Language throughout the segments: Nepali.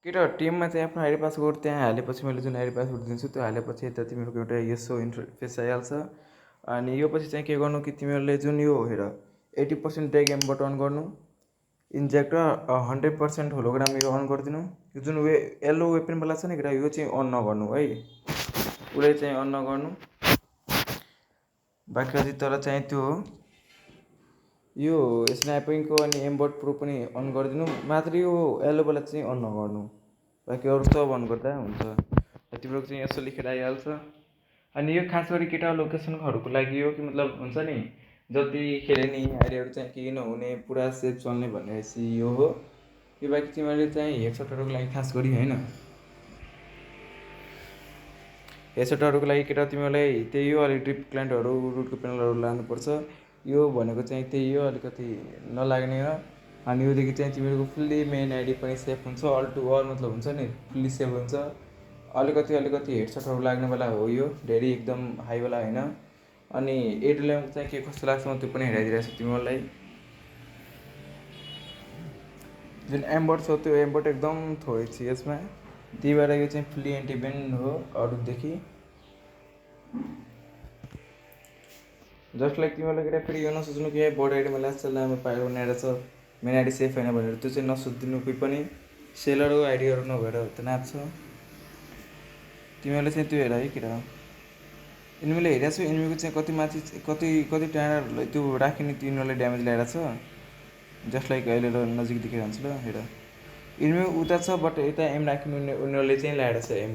केटा टिममा चाहिँ आफ्नो आइडी पासवर्ड त्यहाँ हालेपछि मैले जुन आइडी पासवर्ड दिन्छु त्यो हालेपछि यता तिमीहरूको एउटा यसो इन्टरफेस आइहाल्छ। अनि यो पछि चाहिँ के गर्नु कि तिमीहरूले जुन यो हेर 80% ड्र्याग एमबाट अन गर्नु, इन्जेक्ट र 100% होलोग्राम यो अन गरिदिनु। यो जुन येल्लो वेपनवाला छ नि केटा यो चाहिँ अन नगर्नु है, उसले चाहिँ अन नगर्नु। बाँकी अझै तर चाहिँ त्यो यो स्न्यापिङको अनि एमबट प्रो पनि अन गरिदिनु, मात्र यो येल्लोवाला चाहिँ अन नगर्नु। बाँकी अरू सब अन गर्दा हुन्छ। तिम्रो चाहिँ यसो लेखेर आइहाल्छ। अनि यो खास गरी केटा लोकेसनहरूको लागि हो कि मतलब हुन्छ नि जति खेले नि आइडीहरू चाहिँ केही नहुने पुरा सेफ चल्ने भनेपछि यो हो। यो बाँकी तिमीहरूले चाहिँ हेडसटहरूको लागि खास गरी होइन, हेडसटहरूको लागि केटा तिमीहरूलाई त्यही हो, अलिक ड्रिप क्लाइन्टहरू रुटको पेनलहरू लानुपर्छ। यो भनेको चाहिँ त्यही हो, अलिकति नलाग्ने हो। अनि योदेखि चाहिँ तिमीहरूको फुल्ली मेन आइडी पनि सेफ हुन्छ, अल टु अल मतलब हुन्छ नि फुल्ली सेफ हुन्छ। अलिकति हेडसटहरू लाग्नेवाला हो यो, धेरै एकदम हाईवाला होइन। अनि एडुलेम चाहिँ के कस्तो लाग्छ म त्यो पनि हेराइदिरहेको छु तिमीहरूलाई। जुन एम्बट छ त्यो एम्बट एकदम थोरै छ यसमा, त्यही भएर यो चाहिँ फुल्ली एन्टिबेन हो अरूदेखि। जस्ट लाइक तिमीहरूलाई केटा फेरि यो नसोच्नु कि बोर्ड आइडीमा लाग्छ लामो पाएर बनाएर छ मेन आइडी सेफ होइन भनेर, त्यो चाहिँ नसोचिदिनु कोही पनि। सेलर आइडीहरू नभएर त नाप्छ। तिमीहरूले चाहिँ त्यो हेर है केटा, एनिमीले हेरेको छु एनिमीको चाहिँ कति माथि कति टाढा त्यो राखिने तिनीहरूले ड्यामेज ल्याएर छ। जस्ट लाइक अहिले नजिक देखिरहन्छ ल हेर, एनिमी उता छ बट यता एम राखिने उनीहरूले चाहिँ ल्याएर छ एम।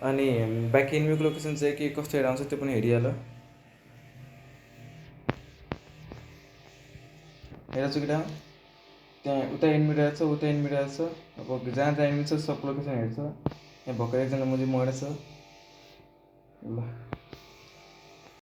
अनि बाँकी एनिमीको लोकेसन चाहिँ के कस्तो हेरेर आउँछ त्यो पनि हेरिहाल। हेरेको छु केटा, त्यहाँ उता एनिमी रहेछ उता एनिमी रहेछ। अब जहाँ एनिमी छ सबको लोकेसन हेर्छ। यहाँ भर्खर एकजना मुजी मरेछ ल।